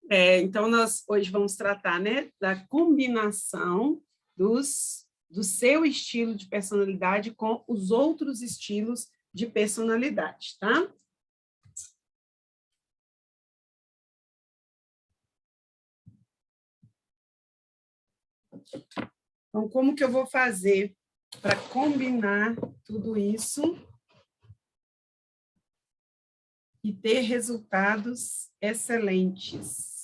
Então, nós hoje vamos tratar, né, da combinação do seu estilo de personalidade com os outros estilos de personalidade, tá? Então, como que eu vou fazer para combinar tudo isso e ter resultados excelentes?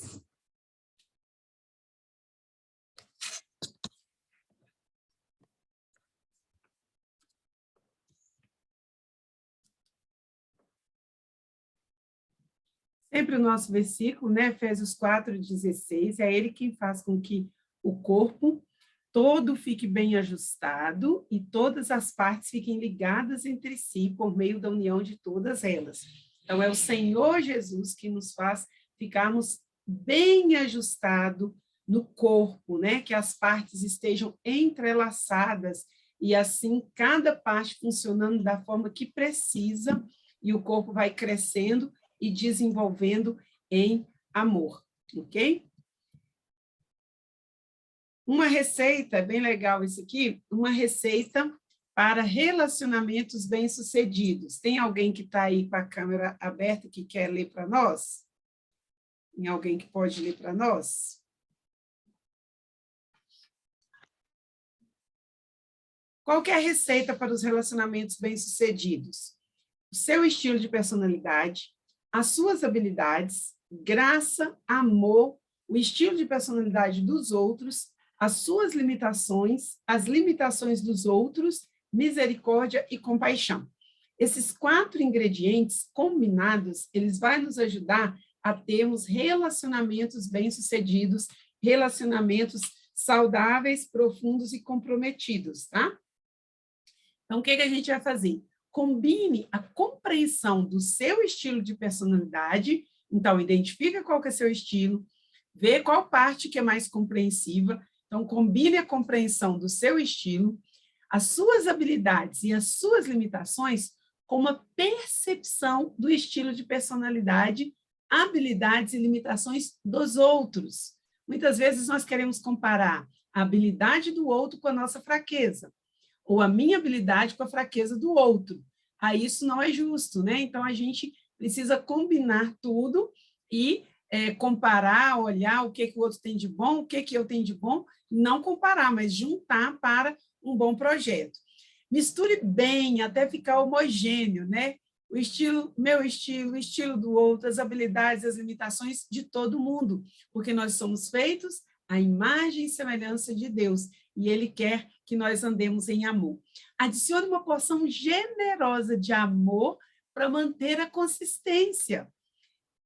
Sempre o nosso versículo, né? Efésios 4:16, é ele quem faz com que o corpo todo fique bem ajustado e todas as partes fiquem ligadas entre si por meio da união de todas elas. Então, é o Senhor Jesus que nos faz ficarmos bem ajustados no corpo, né? Que as partes estejam entrelaçadas e assim cada parte funcionando da forma que precisa e o corpo vai crescendo e desenvolvendo em amor, ok? Uma receita, é bem legal isso aqui, uma receita para relacionamentos bem-sucedidos. Tem alguém que está aí com a câmera aberta que quer ler para nós? Tem alguém que pode ler para nós? Qual que é a receita para os relacionamentos bem-sucedidos? O seu estilo de personalidade, as suas habilidades, graça, amor, o estilo de personalidade dos outros, as suas limitações, as limitações dos outros, misericórdia e compaixão. Esses 4 ingredientes combinados, eles vão nos ajudar a termos relacionamentos bem-sucedidos, relacionamentos saudáveis, profundos e comprometidos, tá? Então, o que a gente vai fazer? Combine a compreensão do seu estilo de personalidade. Então, identifica qual que é seu estilo, vê qual parte que é mais compreensiva. Então, combine a compreensão do seu estilo, as suas habilidades e as suas limitações com uma percepção do estilo de personalidade, habilidades e limitações dos outros. Muitas vezes nós queremos comparar a habilidade do outro com a nossa fraqueza, ou a minha habilidade com a fraqueza do outro. Aí isso não é justo, né? Então, a gente precisa combinar tudo e comparar, olhar o que o outro tem de bom, o que eu tenho de bom, não comparar, mas juntar para um bom projeto. Misture bem até ficar homogêneo, né? O estilo, meu estilo, o estilo do outro, as habilidades, as limitações de todo mundo, porque nós somos feitos à imagem e semelhança de Deus, e Ele quer que nós andemos em amor. Adicione uma porção generosa de amor para manter a consistência.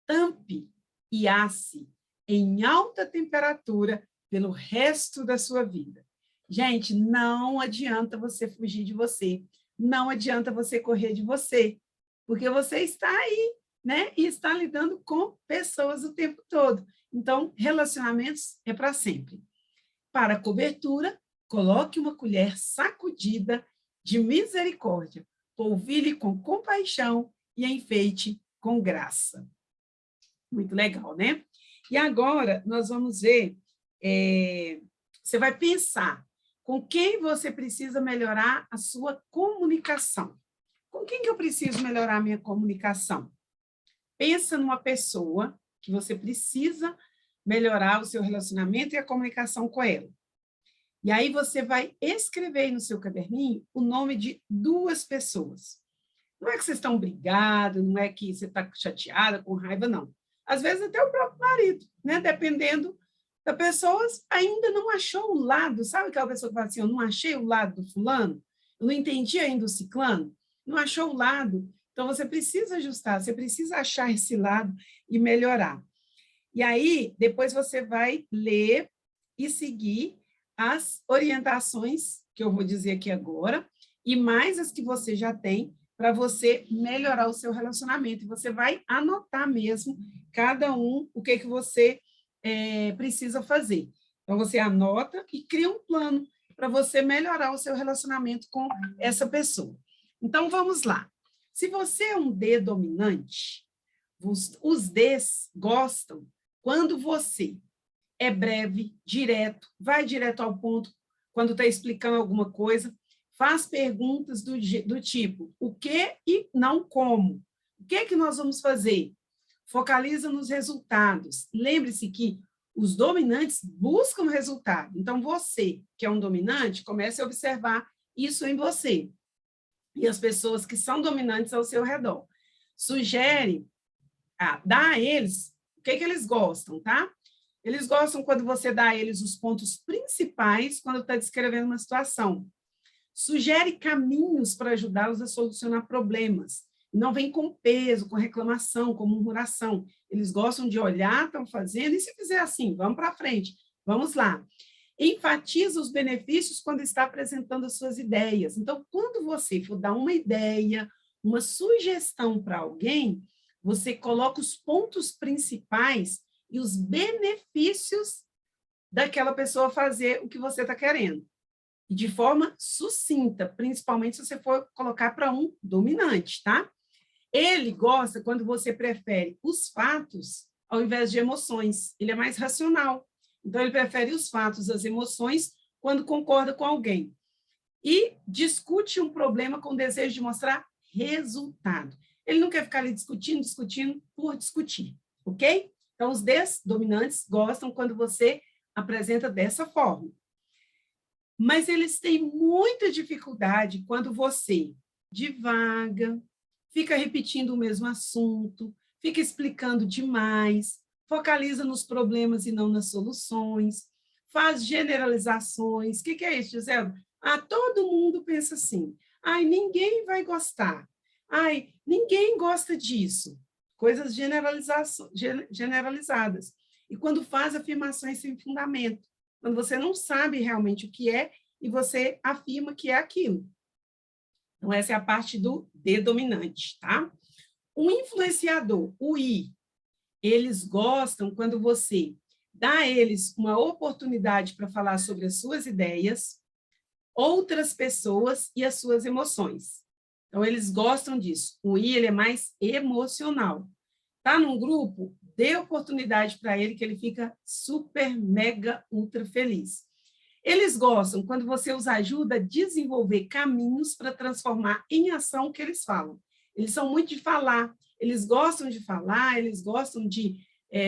Tampe e asse em alta temperatura pelo resto da sua vida. Gente, não adianta você fugir de você, não adianta você correr de você, porque você está aí, né? E está lidando com pessoas o tempo todo. Então, relacionamentos é para sempre. Para cobertura, coloque uma colher sacudida de misericórdia, polvilhe com compaixão e enfeite com graça. Muito legal, né? E agora nós vamos ver, você vai pensar com quem você precisa melhorar a sua comunicação. Com quem que eu preciso melhorar a minha comunicação? Pensa numa pessoa que você precisa melhorar o seu relacionamento e a comunicação com ela. E aí você vai escrever aí no seu caderninho o nome de 2 pessoas. Não é que vocês estão brigados, não é que você está chateada, com raiva, não. Às vezes até o próprio marido, né? Dependendo da pessoa, ainda não achou o lado. Sabe aquela pessoa que fala assim, eu não achei o lado do fulano? Eu não entendi ainda o ciclano? Não achou o lado? Então, você precisa ajustar, você precisa achar esse lado e melhorar. E aí, depois você vai ler e seguir as orientações que eu vou dizer aqui agora, e mais as que você já tem, para você melhorar o seu relacionamento. E você vai anotar mesmo, cada um, o que você precisa fazer. Então, você anota e cria um plano para você melhorar o seu relacionamento com essa pessoa. Então, vamos lá. Se você é um D dominante, os Ds gostam quando você é breve, direto, vai direto ao ponto, quando está explicando alguma coisa, faz perguntas do tipo, o que e não como. O que que nós vamos fazer? Focaliza nos resultados. Lembre-se que os dominantes buscam resultado. Então, você, que é um dominante, comece a observar isso em você. E as pessoas que são dominantes ao seu redor. Sugere, dá a eles o que eles gostam, tá? Eles gostam quando você dá a eles os pontos principais quando está descrevendo uma situação. Sugere caminhos para ajudá-los a solucionar problemas. Não vem com peso, com reclamação, com murmuração. Eles gostam de olhar, estão fazendo, e se fizer assim, vamos para frente, vamos lá. Enfatiza os benefícios quando está apresentando as suas ideias. Então, quando você for dar uma ideia, uma sugestão para alguém, você coloca os pontos principais e os benefícios daquela pessoa fazer o que você está querendo. De forma sucinta, principalmente se você for colocar para um dominante, tá? Ele gosta quando você prefere os fatos ao invés de emoções. Ele é mais racional. Então, ele prefere os fatos, as emoções, quando concorda com alguém. E discute um problema com o desejo de mostrar resultado. Ele não quer ficar ali discutindo por discutir, ok? Então, os desdominantes gostam quando você apresenta dessa forma. Mas eles têm muita dificuldade quando você divaga, fica repetindo o mesmo assunto, fica explicando demais, focaliza nos problemas e não nas soluções, faz generalizações. O que é isso, Gisela? Todo mundo pensa assim. Ninguém vai gostar. Ninguém gosta disso. Coisas generalizadas. E quando faz afirmações sem fundamento, quando você não sabe realmente o que é e você afirma que é aquilo. Então, essa é a parte do D dominante, tá? O influenciador, o I, eles gostam quando você dá a eles uma oportunidade para falar sobre as suas ideias, outras pessoas e as suas emoções. Então, eles gostam disso. O I, ele é mais emocional. Tá num grupo, dê oportunidade para ele que ele fica super, mega, ultra feliz. Eles gostam quando você os ajuda a desenvolver caminhos para transformar em ação o que eles falam. Eles são muito de falar, eles gostam de falar, eles gostam de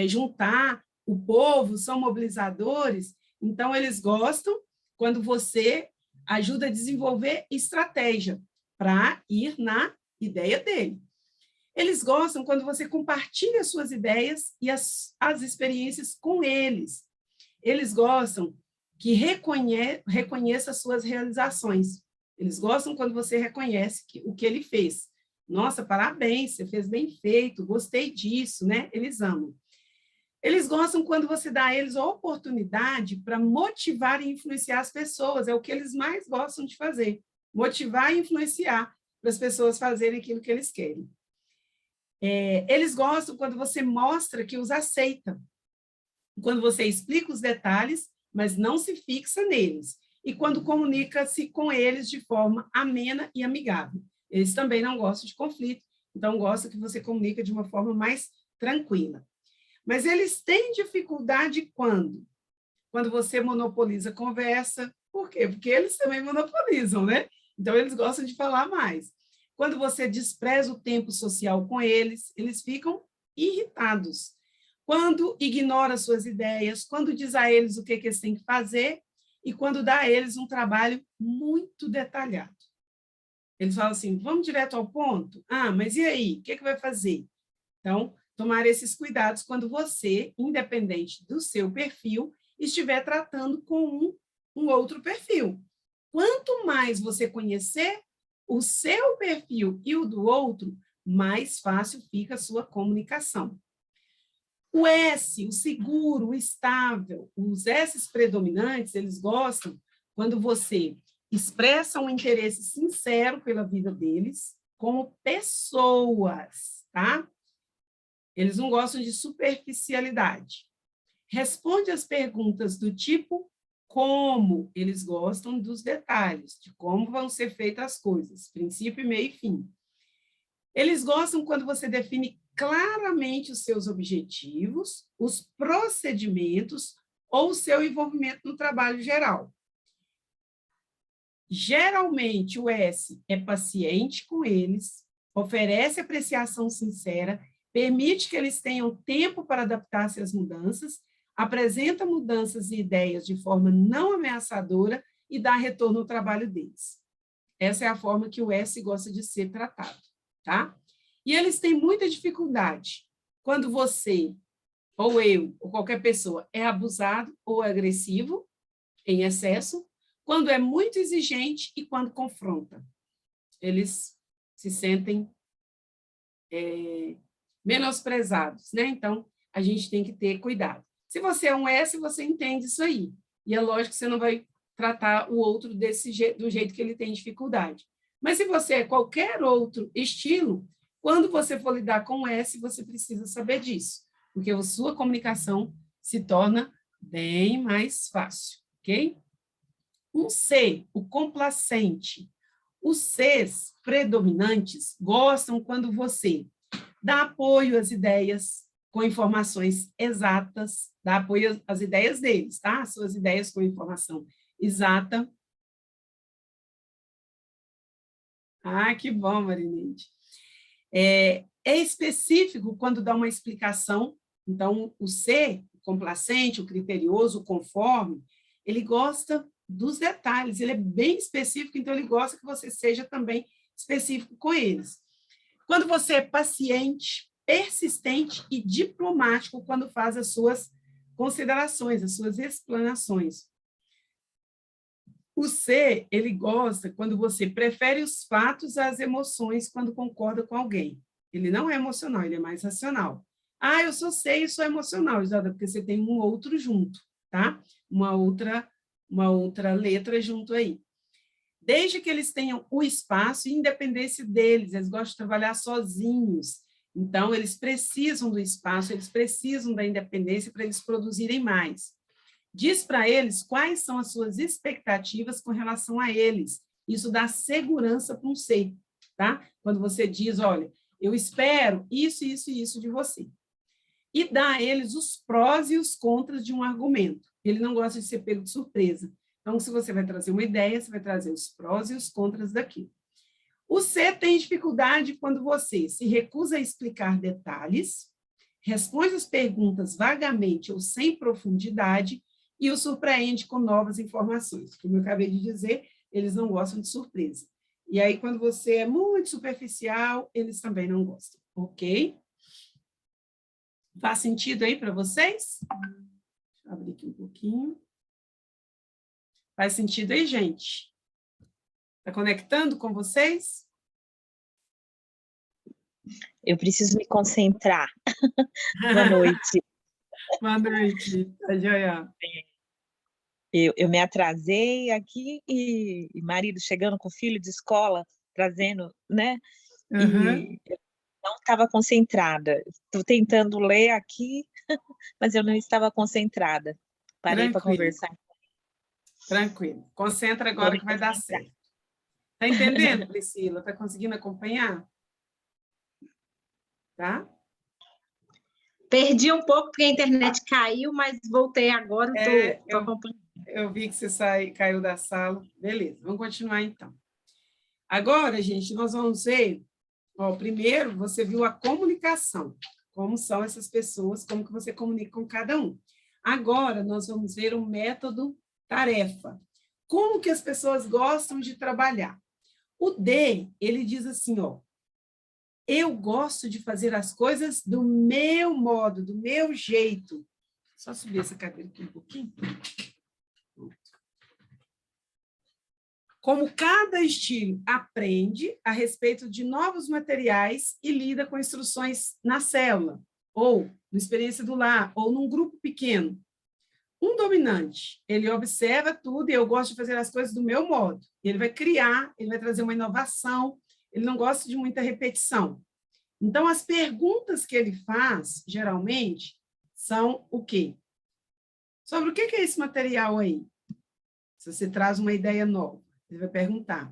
juntar o povo, são mobilizadores, então eles gostam quando você ajuda a desenvolver estratégia para ir na ideia dele. Eles gostam quando você compartilha suas ideias e as experiências com eles. Eles gostam que reconheça as suas realizações. Eles gostam quando você reconhece o que ele fez. Nossa, parabéns, você fez bem feito, gostei disso, né? Eles amam. Eles gostam quando você dá a eles a oportunidade para motivar e influenciar as pessoas. É o que eles mais gostam de fazer. Motivar e influenciar para as pessoas fazerem aquilo que eles querem. Eles gostam quando você mostra que os aceita. Quando você explica os detalhes, mas não se fixa neles. E quando comunica-se com eles de forma amena e amigável. Eles também não gostam de conflito, então gostam que você comunica de uma forma mais tranquila. Mas eles têm dificuldade quando? Quando você monopoliza a conversa. Por quê? Porque eles também monopolizam, né? Então, eles gostam de falar mais. Quando você despreza o tempo social com eles, eles ficam irritados. Quando ignora suas ideias, quando diz a eles o que eles têm que fazer e quando dá a eles um trabalho muito detalhado. Eles falam assim, vamos direto ao ponto? Mas e aí? O que vai fazer? Então, tomar esses cuidados quando você, independente do seu perfil, estiver tratando com um outro perfil. Quanto mais você conhecer o seu perfil e o do outro, mais fácil fica a sua comunicação. O S, o seguro, o estável, os S predominantes, eles gostam quando você expressa um interesse sincero pela vida deles como pessoas, tá? Eles não gostam de superficialidade. Responde as perguntas do tipo como, eles gostam dos detalhes, de como vão ser feitas as coisas, princípio, meio e fim. Eles gostam quando você define claramente os seus objetivos, os procedimentos ou o seu envolvimento no trabalho geral. Geralmente, o S é paciente com eles, oferece apreciação sincera, permite que eles tenham tempo para adaptar-se às mudanças, apresenta mudanças e ideias de forma não ameaçadora e dá retorno ao trabalho deles. Essa é a forma que o S gosta de ser tratado, tá? E eles têm muita dificuldade quando você, ou eu, ou qualquer pessoa, é abusado ou agressivo, em excesso, quando é muito exigente e quando confronta. Eles se sentem menosprezados, né? Então, a gente tem que ter cuidado. Se você é um S, você entende isso aí. E é lógico que você não vai tratar o outro do jeito que ele tem dificuldade. Mas se você é qualquer outro estilo, quando você for lidar com o S, você precisa saber disso, porque a sua comunicação se torna bem mais fácil, ok? Um C, o complacente. Os Cs predominantes gostam quando você dá apoio às ideias com informações exatas, dá apoio às ideias deles, tá? As suas ideias com informação exata. Ah, que bom, Marinete. É específico quando dá uma explicação. Então, o C, o complacente, o criterioso, o conforme, ele gosta dos detalhes, ele é bem específico, então ele gosta que você seja também específico com eles. Quando você é paciente, persistente e diplomático quando faz as suas considerações, as suas explanações. O C, ele gosta quando você prefere os fatos às emoções quando concorda com alguém. Ele não é emocional, ele é mais racional. Ah, eu sou C e sou emocional, Isadora, porque você tem um outro junto, tá? Uma outra letra junto aí. Desde que eles tenham o espaço e independência deles, eles gostam de trabalhar sozinhos. Então, eles precisam do espaço, eles precisam da independência para eles produzirem mais. Diz para eles quais são as suas expectativas com relação a eles. Isso dá segurança para um ser, tá? Quando você diz, olha, eu espero isso, isso e isso de você. E dá a eles os prós e os contras de um argumento. Ele não gosta de ser pego de surpresa. Então, se você vai trazer uma ideia, você vai trazer os prós e os contras daquilo. O C tem dificuldade quando você se recusa a explicar detalhes, responde as perguntas vagamente ou sem profundidade e o surpreende com novas informações. Como eu acabei de dizer, eles não gostam de surpresa. E aí, quando você é muito superficial, eles também não gostam, ok? Faz sentido aí para vocês? Deixa eu abrir aqui um pouquinho. Faz sentido aí, gente? Está conectando com vocês? Eu preciso me concentrar. Boa noite. Boa noite, tá joia? Eu me atrasei aqui e marido chegando com o filho de escola, trazendo, né? Uhum. E eu não estava concentrada. Estou tentando ler aqui, mas eu não estava concentrada. Parei para Tranquilo, conversar. tranquilo. Concentra Vou agora me que vai dar concentrar. certo. Tá entendendo, Priscila? Tá conseguindo acompanhar? Tá? Perdi um pouco porque a internet caiu, mas voltei agora, estou acompanhando. Eu vi que você caiu da sala. Beleza, vamos continuar então. Agora, gente, nós vamos ver, ó, primeiro você viu a comunicação, como são essas pessoas, como que você comunica com cada um. Agora, nós vamos ver o método tarefa. Como que as pessoas gostam de trabalhar? O D, ele diz assim, ó, eu gosto de fazer as coisas do meu modo, do meu jeito. Só subir essa cadeira aqui um pouquinho. Como cada estilo aprende a respeito de novos materiais e lida com instruções na célula, ou na experiência do lar, ou num grupo pequeno. Um dominante, ele observa tudo e eu gosto de fazer as coisas do meu modo. Ele vai criar, ele vai trazer uma inovação, ele não gosta de muita repetição. Então, as perguntas que ele faz, geralmente, são o quê? Sobre o que é esse material aí? Se você traz uma ideia nova, ele vai perguntar.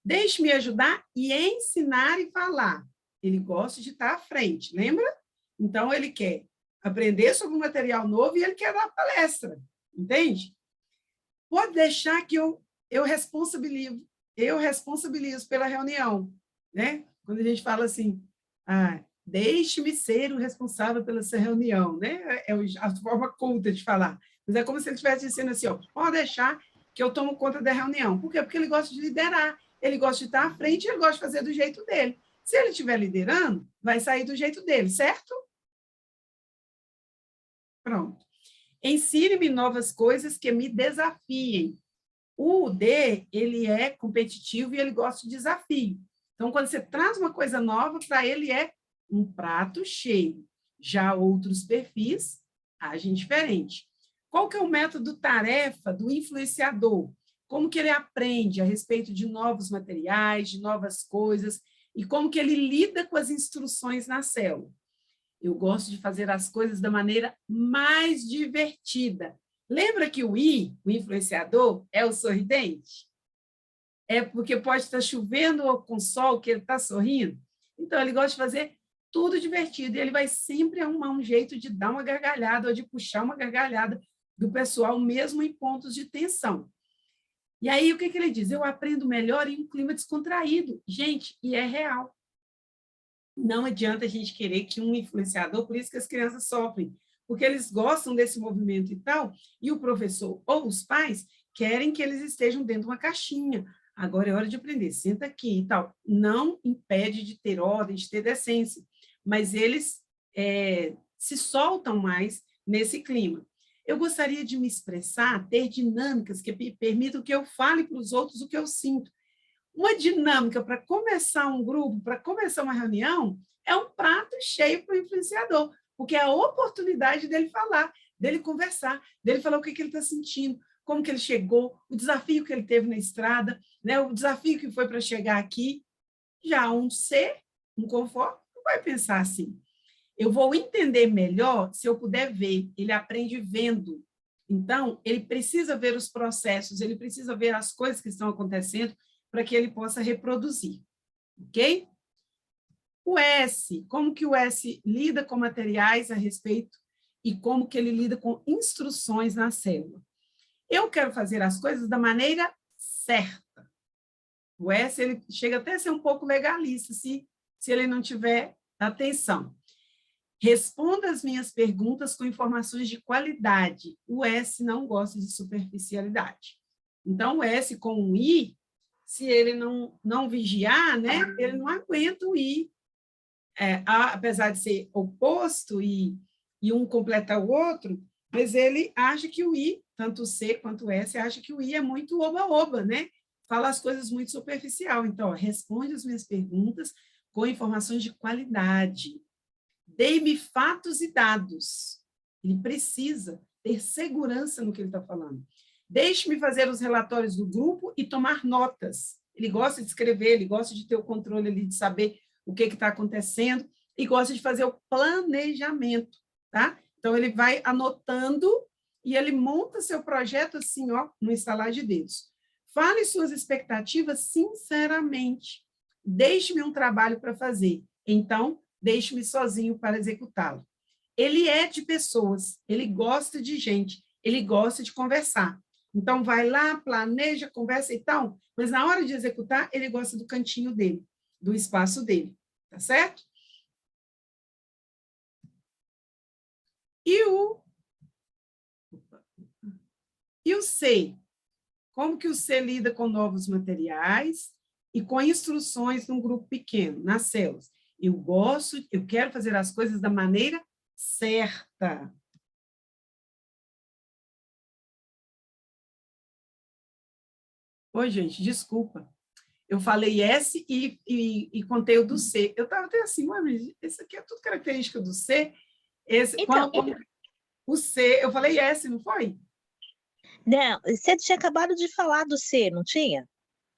Deixe-me ajudar e ensinar e falar. ele gosta de estar à frente, lembra? Então, ele quer aprender sobre um material novo e ele quer dar palestra, entende? Pode deixar que eu responsabilizo pela reunião, né? Quando a gente fala assim, deixe-me ser o responsável pela sua reunião, né? É a forma culta de falar. Mas é como se ele estivesse dizendo assim, ó, pode deixar que eu tomo conta da reunião. Por quê? Porque ele gosta de liderar, ele gosta de estar à frente, ele gosta de fazer do jeito dele. Se ele estiver liderando, vai sair do jeito dele, certo? Pronto. Ensine-me novas coisas que me desafiem. O D, ele é competitivo e ele gosta de desafio. Então, quando você traz uma coisa nova, para ele é um prato cheio. Já outros perfis agem diferente. Qual que é o método tarefa do influenciador? Como que ele aprende a respeito de novos materiais, de novas coisas, e como que ele lida com as instruções na célula? Eu gosto de fazer as coisas da maneira mais divertida. Lembra que o influenciador, é o sorridente? É porque pode estar chovendo ou com sol que ele está sorrindo. Então, ele gosta de fazer tudo divertido. E ele vai sempre arrumar um jeito de dar uma gargalhada ou de puxar uma gargalhada do pessoal, mesmo em pontos de tensão. E aí, o que ele diz? Eu aprendo melhor em um clima descontraído. Gente, e é real. Não adianta a gente querer que um influenciador, por isso que as crianças sofrem, porque eles gostam desse movimento e tal, e o professor ou os pais querem que eles estejam dentro de uma caixinha. Agora é hora de aprender, senta aqui e tal. Não impede de ter ordem, de ter decência, mas eles se soltam mais nesse clima. Eu gostaria de me expressar, ter dinâmicas que permitam que eu fale para os outros o que eu sinto. Uma dinâmica para começar um grupo, para começar uma reunião, é um prato cheio para o influenciador, porque é a oportunidade dele falar, dele conversar, dele falar o que ele está sentindo, como que ele chegou, o desafio que ele teve na estrada, né, o desafio que foi para chegar aqui. Já um C, um conforto, não vai pensar assim. Eu vou entender melhor se eu puder ver, ele aprende vendo. Então, ele precisa ver os processos, ele precisa ver as coisas que estão acontecendo para que ele possa reproduzir, ok? O S, como que o S lida com materiais a respeito e como que ele lida com instruções na célula. Eu quero fazer as coisas da maneira certa. O S, ele chega até a ser um pouco legalista, se ele não tiver atenção. Responda as minhas perguntas com informações de qualidade. O S não gosta de superficialidade. Então, o S com um I, se ele não vigiar, né, ele não aguenta o I. Apesar de ser oposto e um completa o outro, mas ele acha que o I, tanto o C quanto o S, acha que o I é muito oba-oba, né? Fala as coisas muito superficial. Então, responde as minhas perguntas com informações de qualidade. Dê-me fatos e dados. Ele precisa ter segurança no que ele está falando. Deixe-me fazer os relatórios do grupo e tomar notas. Ele gosta de escrever, ele gosta de ter o controle ali, de saber o que está acontecendo, e gosta de fazer o planejamento, tá? Então, ele vai anotando e ele monta seu projeto assim, ó, no estalar de dedos. Fale suas expectativas sinceramente. Deixe-me um trabalho para fazer. Então, deixe-me sozinho para executá-lo. Ele é de pessoas, ele gosta de gente, ele gosta de conversar. Então, vai lá, planeja, conversa e tal, mas na hora de executar, ele gosta do cantinho dele, do espaço dele, tá certo? E o C? Como que o C lida com novos materiais e com instruções num grupo pequeno, nas células? Eu quero fazer as coisas da maneira certa. Oi, gente, desculpa. Eu falei S e contei o do C. Eu estava até assim, mas esse aqui é tudo característica do C. Então, o C, eu falei S, não foi? não, você tinha acabado de falar do C, não tinha?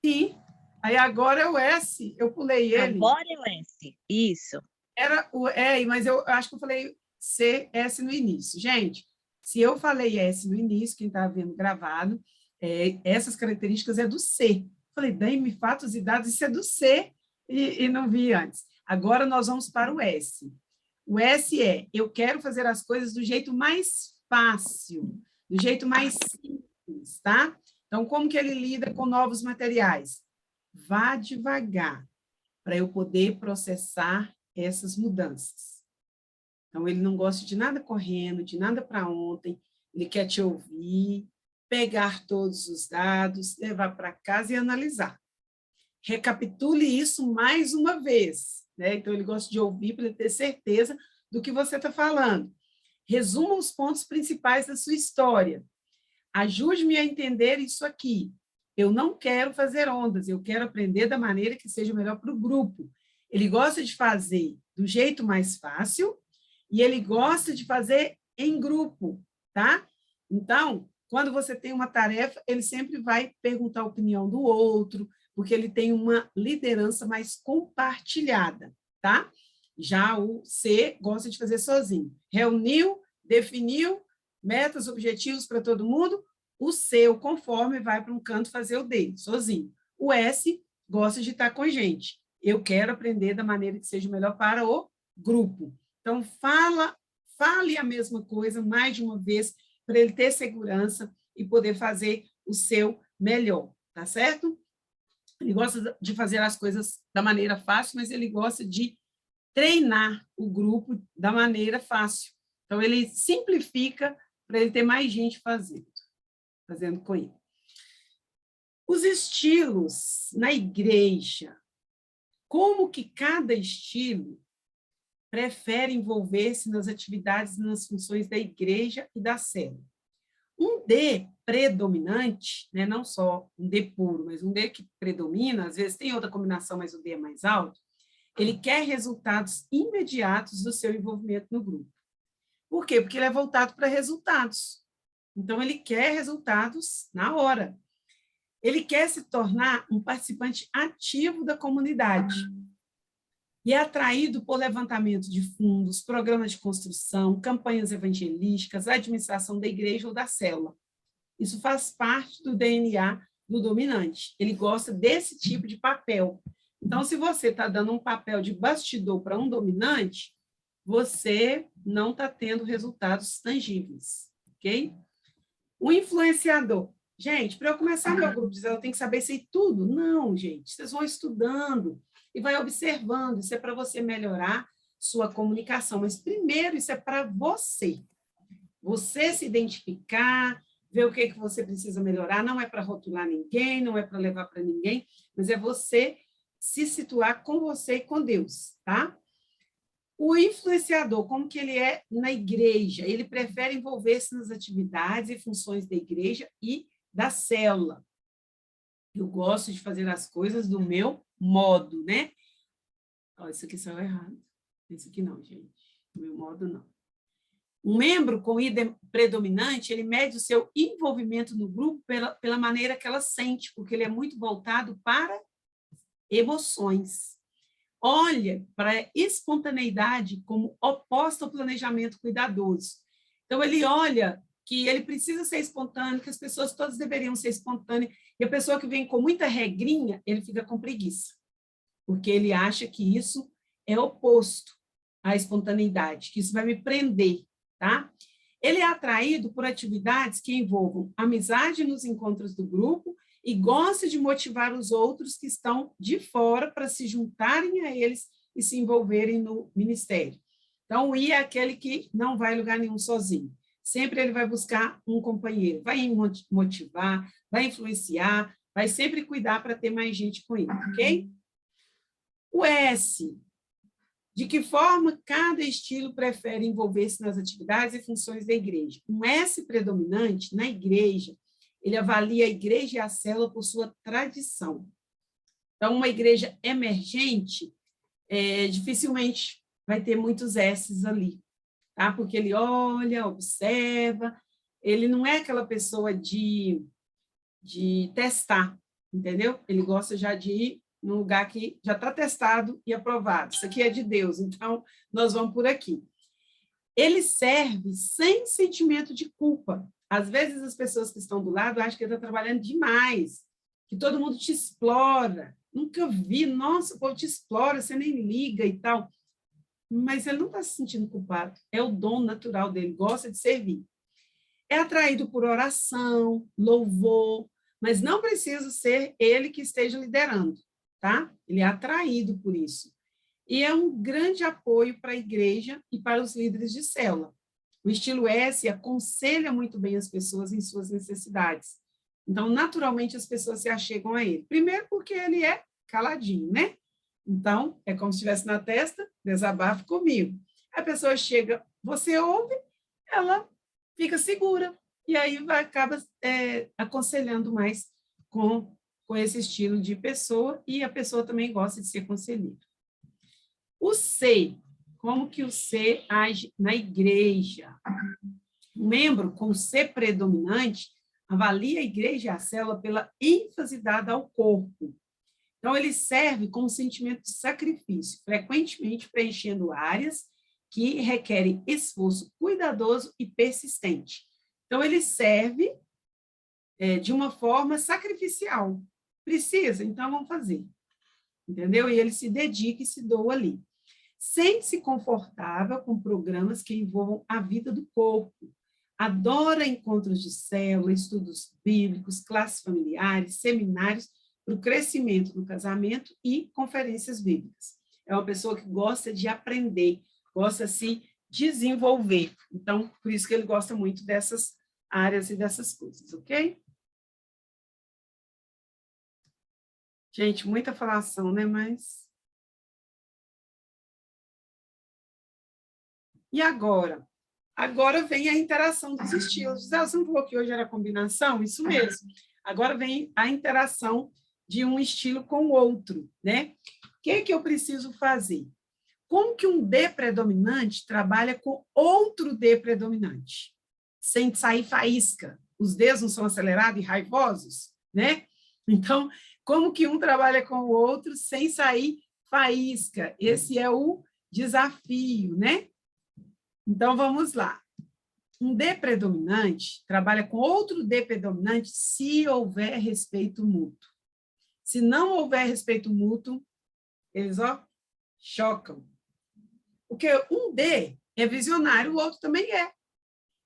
Sim. Aí agora é o S, eu pulei ele. Agora é o S, isso. Era o mas eu acho que eu falei C, S no início. Gente, se eu falei S no início, quem está vendo gravado, essas características é do C. Falei, dê-me fatos e dados, isso é do C, e não vi antes. Agora nós vamos para o S. O S é, eu quero fazer as coisas do jeito mais fácil, do jeito mais simples, tá? Então, como que ele lida com novos materiais? Vá devagar, para eu poder processar essas mudanças. Então, ele não gosta de nada correndo, de nada para ontem, ele quer te ouvir, pegar todos os dados, levar para casa e analisar. Recapitule isso mais uma vez, né? Então, ele gosta de ouvir para ele ter certeza do que você está falando. Resuma os pontos principais da sua história. Ajude-me a entender isso aqui. Eu não quero fazer ondas, eu quero aprender da maneira que seja melhor para o grupo. Ele gosta de fazer do jeito mais fácil e ele gosta de fazer em grupo, tá? Então, quando você tem uma tarefa, ele sempre vai perguntar a opinião do outro, porque ele tem uma liderança mais compartilhada, tá? Já o C gosta de fazer sozinho. Reuniu, definiu, metas, objetivos para todo mundo, o C, o conforme, vai para um canto fazer o dele, sozinho. O S gosta de estar com a gente. Eu quero aprender da maneira que seja melhor para o grupo. Então, fale a mesma coisa mais de uma vez, para ele ter segurança e poder fazer o seu melhor, tá certo? Ele gosta de fazer as coisas da maneira fácil, mas ele gosta de treinar o grupo da maneira fácil. Então, ele simplifica para ele ter mais gente fazendo com ele. Os estilos na igreja. Como que cada estilo prefere envolver-se nas atividades e nas funções da igreja e da célula? Um D predominante, né, não só um D puro, mas um D que predomina, às vezes tem outra combinação, mas o D é mais alto, ele quer resultados imediatos do seu envolvimento no grupo. Por quê? Porque ele é voltado para resultados. Então, ele quer resultados na hora. Ele quer se tornar um participante ativo da comunidade e é atraído por levantamento de fundos, programas de construção, campanhas evangelísticas, administração da igreja ou da célula. Isso faz parte do DNA do dominante. Ele gosta desse tipo de papel. Então, se você está dando um papel de bastidor para um dominante, você não está tendo resultados tangíveis, ok? O influenciador. Gente, para eu começar meu grupo, dizer, eu tenho que saber sei tudo. Não, gente, vocês vão estudando e vai observando. Isso é para você melhorar sua comunicação. Mas primeiro, isso é para você. Você se identificar, ver o que você precisa melhorar. Não é para rotular ninguém, não é para levar para ninguém, mas é você se situar com você e com Deus, tá? O influenciador, como que ele é na igreja? Ele prefere envolver-se nas atividades e funções da igreja e da célula. Eu gosto de fazer as coisas do meu modo, né? Ó, isso aqui saiu errado. Isso aqui não, gente. Do meu modo, não. Um membro com ID predominante, ele mede o seu envolvimento no grupo pela maneira que ela sente, porque ele é muito voltado para emoções. Olha para a espontaneidade como oposta ao planejamento cuidadoso. Então, ele olha que ele precisa ser espontâneo, que as pessoas todas deveriam ser espontâneas, e a pessoa que vem com muita regrinha, ele fica com preguiça, porque ele acha que isso é oposto à espontaneidade, que isso vai me prender, tá? Ele é atraído por atividades que envolvam amizade nos encontros do grupo e gosta de motivar os outros que estão de fora para se juntarem a eles e se envolverem no ministério. Então, o I é aquele que não vai a lugar nenhum sozinho. Sempre ele vai buscar um companheiro, vai motivar, vai influenciar, vai sempre cuidar para ter mais gente com ele, ok? O S. De que forma cada estilo prefere envolver-se nas atividades e funções da igreja? Um S predominante na igreja, ele avalia a igreja e a célula por sua tradição. Então, uma igreja emergente, dificilmente vai ter muitos S's ali, tá? Porque ele olha, observa, ele não é aquela pessoa de testar, entendeu? Ele gosta já de ir num lugar que já está testado e aprovado. Isso aqui é de Deus, então nós vamos por aqui. Ele serve sem sentimento de culpa. Às vezes as pessoas que estão do lado acham que ele está trabalhando demais, que todo mundo te explora, nunca vi, nossa, o povo te explora, você nem liga e tal. Mas ele não está se sentindo culpado, é o dom natural dele, gosta de servir. É atraído por oração, louvor, mas não precisa ser ele que esteja liderando, tá? Ele é atraído por isso. E é um grande apoio para a igreja e para os líderes de célula. O estilo S aconselha muito bem as pessoas em suas necessidades. Então, naturalmente, as pessoas se achegam a ele. Primeiro, porque ele é caladinho, né? Então, é como se estivesse na testa, desabafe comigo. A pessoa chega, você ouve, ela fica segura, e aí acaba aconselhando mais com esse estilo de pessoa, e a pessoa também gosta de ser aconselhada. O C, como que o C age na igreja? O membro com C predominante avalia a igreja e a célula pela ênfase dada ao corpo. Então, ele serve com um sentimento de sacrifício, frequentemente preenchendo áreas que requerem esforço cuidadoso e persistente. Então, ele serve de uma forma sacrificial. Precisa? Então, vamos fazer. Entendeu? E ele se dedica e se doa ali. Sente-se confortável com programas que envolvam a vida do corpo. Adora encontros de célula, estudos bíblicos, classes familiares, seminários para o crescimento do casamento e conferências bíblicas. É uma pessoa que gosta de aprender, gosta de se desenvolver. Então, por isso que ele gosta muito dessas áreas e dessas coisas, ok? Gente, muita falação, né? Mas... E agora? Agora vem a interação dos estilos. Você não falou que hoje era combinação? Isso mesmo. Agora vem a interação de um estilo com o outro, né? O que eu preciso fazer? Como que um D predominante trabalha com outro D predominante? Sem sair faísca. Os Ds não são acelerados e raivosos, né? Então, como que um trabalha com o outro sem sair faísca? Esse é o desafio, né? Então, vamos lá. Um D predominante trabalha com outro D predominante se houver respeito mútuo. Se não houver respeito mútuo, eles, chocam. Porque um D é visionário, o outro também é.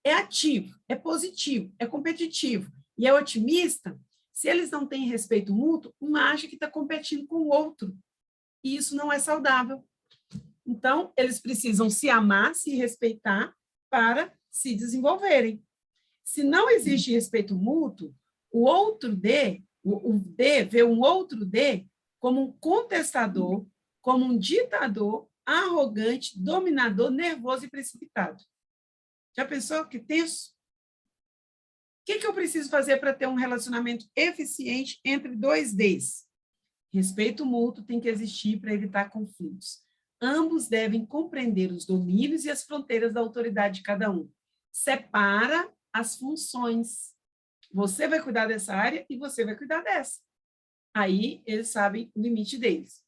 É ativo, é positivo, é competitivo e é otimista. Se eles não têm respeito mútuo, um acha que está competindo com o outro. E isso não é saudável. Então, eles precisam se amar, se respeitar para se desenvolverem. Se não existe respeito mútuo, o outro D, o D vê um outro D como um contestador, como um ditador, arrogante, dominador, nervoso e precipitado. Já pensou que tenso? O que eu preciso fazer para ter um relacionamento eficiente entre dois Ds? Respeito mútuo tem que existir para evitar conflitos. Ambos devem compreender os domínios e as fronteiras da autoridade de cada um. Separa as funções. Você vai cuidar dessa área e você vai cuidar dessa. Aí, eles sabem o limite deles.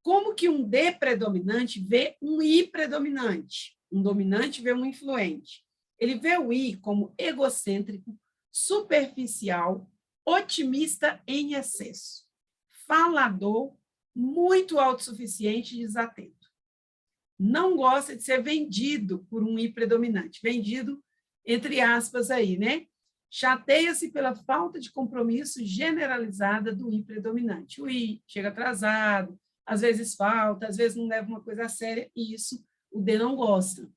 Como que um D predominante vê um I predominante? Um dominante vê um influente. Ele vê o I como egocêntrico, superficial, otimista em excesso, falador, muito autossuficiente e desatento. Não gosta de ser vendido por um I predominante. Vendido, entre aspas, aí, né? Chateia-se pela falta de compromisso generalizada do I predominante. O I chega atrasado, às vezes falta, às vezes não leva uma coisa a séria, e isso o D não gosta.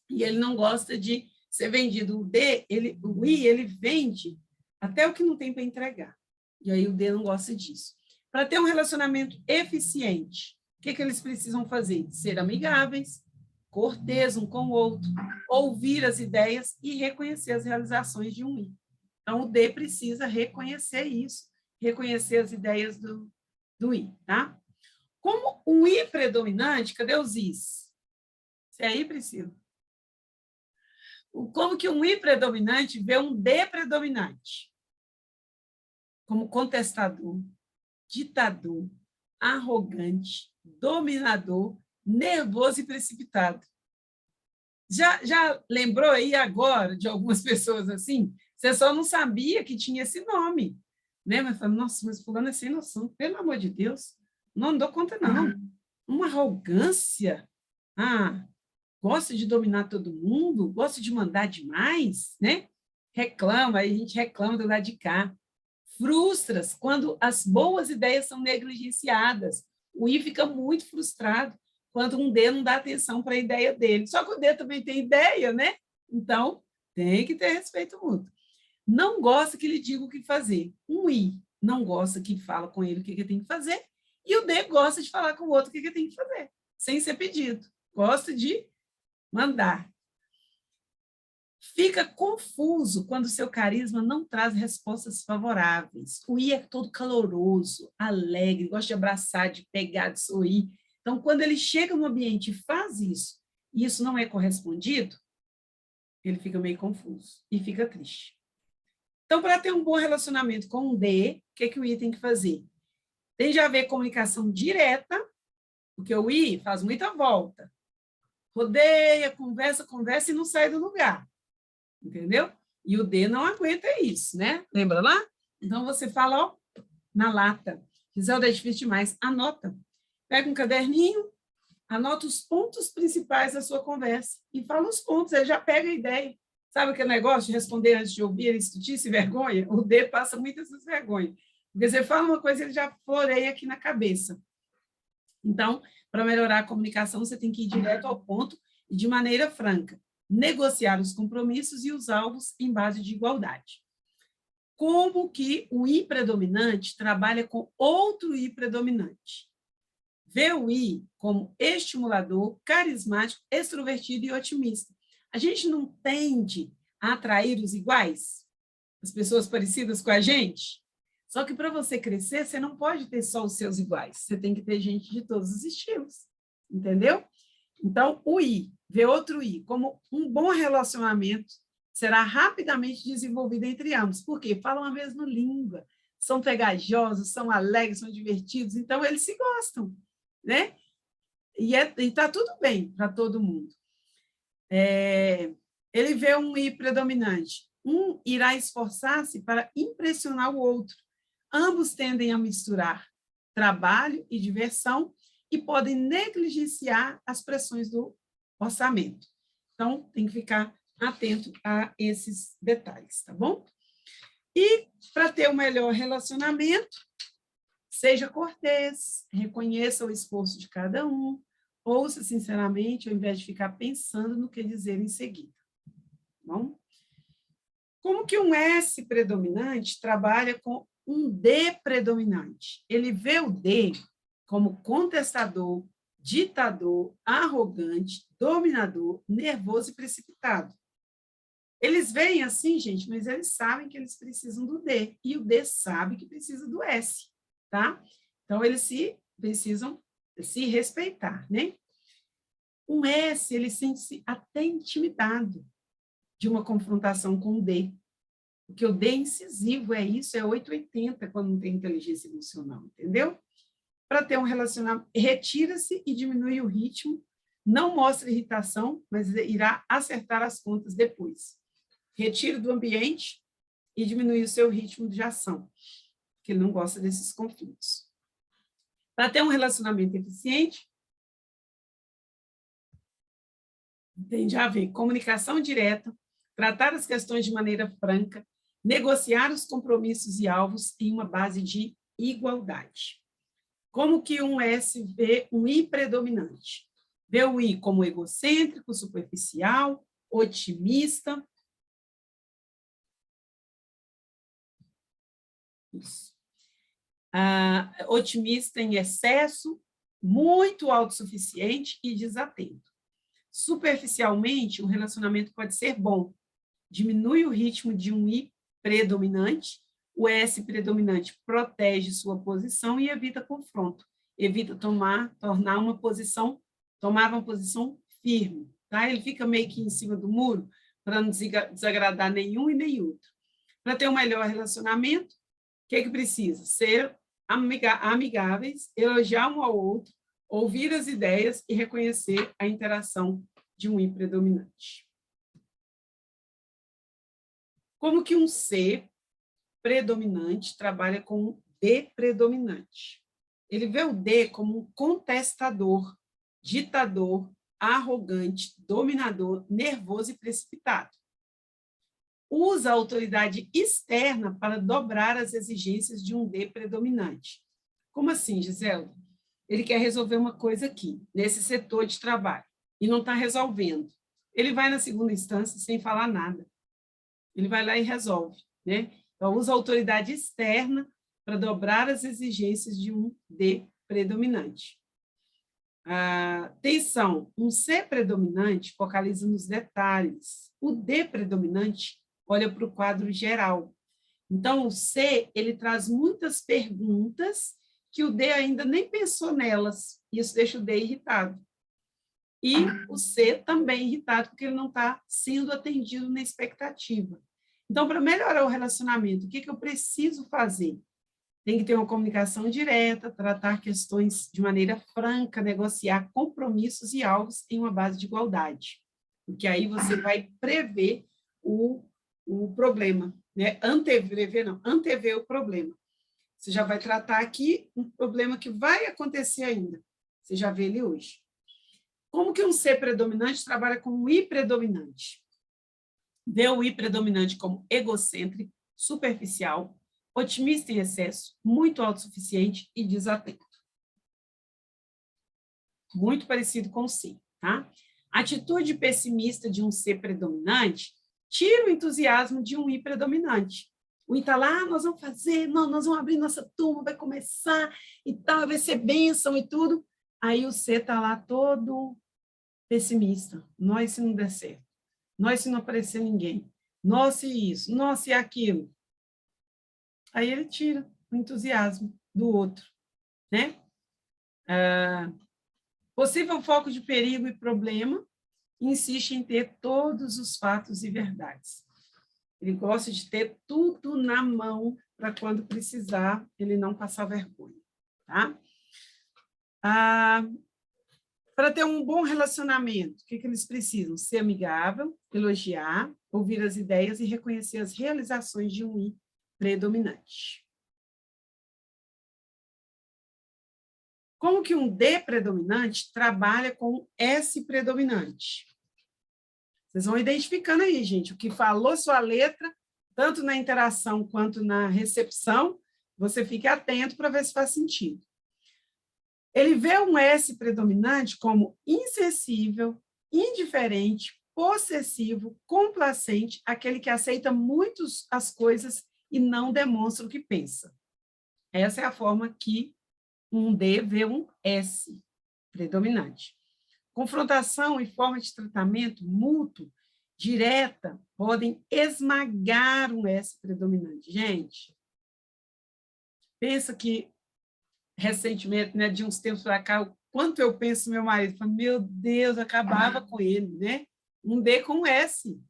E ele não gosta de ser vendido. O I, ele vende até o que não tem para entregar. E aí o D não gosta disso. Para ter um relacionamento eficiente, o que eles precisam fazer? Ser amigáveis, cortês um com o outro, ouvir as ideias e reconhecer as realizações de um I. Então, o D precisa reconhecer isso, reconhecer as ideias do I, tá? Como um I predominante, cadê os Is? Você aí, Priscila? Como que um I predominante vê um D predominante? Como contestador, ditador, arrogante, dominador, nervoso e precipitado. Já lembrou aí agora de algumas pessoas assim? Você só não sabia que tinha esse nome. né? Mas fala, nossa, mas fulano é sem noção, pelo amor de Deus, não dou conta, não. Uma arrogância, gosta de dominar todo mundo, gosta de mandar demais, né? Reclama, aí a gente reclama do lado de cá. Frustras quando as boas ideias são negligenciadas. O I fica muito frustrado quando um D não dá atenção para a ideia dele. Só que o D também tem ideia, né? Então, tem que ter respeito mútuo. Não gosta que lhe diga o que fazer. Um I não gosta que fala com ele o que ele tem que fazer, e o D gosta de falar com o outro o que ele tem que fazer, sem ser pedido. Gosta de mandar. Fica confuso quando seu carisma não traz respostas favoráveis. O I é todo caloroso, alegre, gosta de abraçar, de pegar, de sorrir. Então, quando ele chega no ambiente e faz isso, e isso não é correspondido, ele fica meio confuso e fica triste. Então, para ter um bom relacionamento com o D, o que o I tem que fazer? Tem de haver comunicação direta, porque o I faz muita volta. Rodeia, conversa e não sai do lugar. Entendeu? E o D não aguenta isso, né? Lembra lá? Então, você fala, ó, na lata. Giselda, é difícil demais. Anota. Pega um caderninho, anota os pontos principais da sua conversa e fala os pontos, aí já pega a ideia. Sabe aquele negócio de responder antes de ouvir, ele se vergonha? O D passa muitas essas vergonhas. Porque você fala uma coisa, ele já floreia aqui na cabeça. Então, para melhorar a comunicação, você tem que ir direto ao ponto e de maneira franca. Negociar os compromissos e os alvos em base de igualdade. Como que o I predominante trabalha com outro I predominante? Vê o I como estimulador, carismático, extrovertido e otimista. A gente não tende a atrair os iguais? As pessoas parecidas com a gente? Só que para você crescer, você não pode ter só os seus iguais. Você tem que ter gente de todos os estilos. Entendeu? Então, o I, vê outro I, como um bom relacionamento será rapidamente desenvolvido entre ambos. Por quê? Falam a mesma língua, são pegajosos, são alegres, são divertidos, então eles se gostam, né? E está tudo bem para todo mundo. Ele vê um I predominante. Um irá esforçar-se para impressionar o outro. Ambos tendem a misturar trabalho e diversão e podem negligenciar as pressões do orçamento. Então, tem que ficar atento a esses detalhes, tá bom? E, para ter um melhor relacionamento, seja cortês, reconheça o esforço de cada um, ouça sinceramente, ao invés de ficar pensando no que dizer em seguida. Bom? Como que um S predominante trabalha com um D predominante? Ele vê o D como contestador, ditador, arrogante, dominador, nervoso e precipitado. Eles veem assim, gente, mas eles sabem que eles precisam do D, e o D sabe que precisa do S, tá? Então, eles precisam se respeitar, né? Um S, ele sente-se até intimidado de uma confrontação com o D, porque o D é incisivo, é isso, é 880 quando não tem inteligência emocional, entendeu? Para ter um relacionamento, retira-se e diminui o ritmo, não mostra irritação, mas irá acertar as contas depois. Retira do ambiente e diminui o seu ritmo de ação, porque ele não gosta desses conflitos. Para ter um relacionamento eficiente, tem de haver comunicação direta, tratar as questões de maneira franca, negociar os compromissos e alvos em uma base de igualdade. Como que um S vê um I predominante? Vê o I como egocêntrico, superficial, otimista. Isso. Otimista em excesso, muito autossuficiente e desatento. Superficialmente, o relacionamento pode ser bom. Diminui o ritmo de um I predominante, o S predominante protege sua posição e evita confronto, evita tomar uma posição firme, tá? Ele fica meio que em cima do muro para não desagradar nenhum e nem outro. Para ter um melhor relacionamento, o que precisa? Ser amigáveis, elogiar um ao outro, ouvir as ideias e reconhecer a interação de um I predominante. Como que um C predominante trabalha com um D predominante. Ele vê o D como um contestador, ditador, arrogante, dominador, nervoso e precipitado. Usa a autoridade externa para dobrar as exigências de um D predominante. Como assim, Gisela? Ele quer resolver uma coisa aqui, nesse setor de trabalho, e não está resolvendo. Ele vai na segunda instância sem falar nada. Ele vai lá e resolve, né? Então, usa a autoridade externa para dobrar as exigências de um D predominante. Atenção, um C predominante focaliza nos detalhes. O D predominante olha para o quadro geral. Então, o C, ele traz muitas perguntas que o D ainda nem pensou nelas. Isso deixa o D irritado. E o C também irritado, porque ele não está sendo atendido na expectativa. Então, para melhorar o relacionamento, o que eu preciso fazer? Tem que ter uma comunicação direta, tratar questões de maneira franca, negociar compromissos e alvos em uma base de igualdade. Porque aí você vai prever o problema, né? Antever o problema. Você já vai tratar aqui um problema que vai acontecer ainda. Você já vê ele hoje. Como que um C predominante trabalha com um I predominante? Vê o I predominante como egocêntrico, superficial, otimista em excesso, muito autossuficiente e desatento. Muito parecido com o C, tá? A atitude pessimista de um C predominante tira o entusiasmo de um I predominante. O I está lá, nós vamos fazer, nós vamos abrir nossa turma, vai começar e tal, vai ser bênção e tudo. Aí o C está lá todo pessimista. Nós se não der certo. Nós se não aparecer ninguém. Nós se isso, nós se aquilo. Aí ele tira o entusiasmo do outro, né? Possível foco de perigo e problema, insiste em ter todos os fatos e verdades. Ele gosta de ter tudo na mão para quando precisar, ele não passar vergonha, tá? Para ter um bom relacionamento, o que eles precisam? Ser amigável, elogiar, ouvir as ideias e reconhecer as realizações de um I predominante. Como que um D predominante trabalha com S predominante? Vocês vão identificando aí, gente, o que falou sua letra, tanto na interação quanto na recepção, você fique atento para ver se faz sentido. Ele vê um S predominante como insensível, indiferente, possessivo, complacente, aquele que aceita muitas as coisas e não demonstra o que pensa. Essa é a forma que um D vê um S predominante. Confrontação e forma de tratamento mútuo, direta, podem esmagar um S predominante. Gente, pensa que recentemente, né, de uns tempos para cá, o quanto eu penso no meu marido, falo, meu Deus, acabava com ele, né? Um D com um S.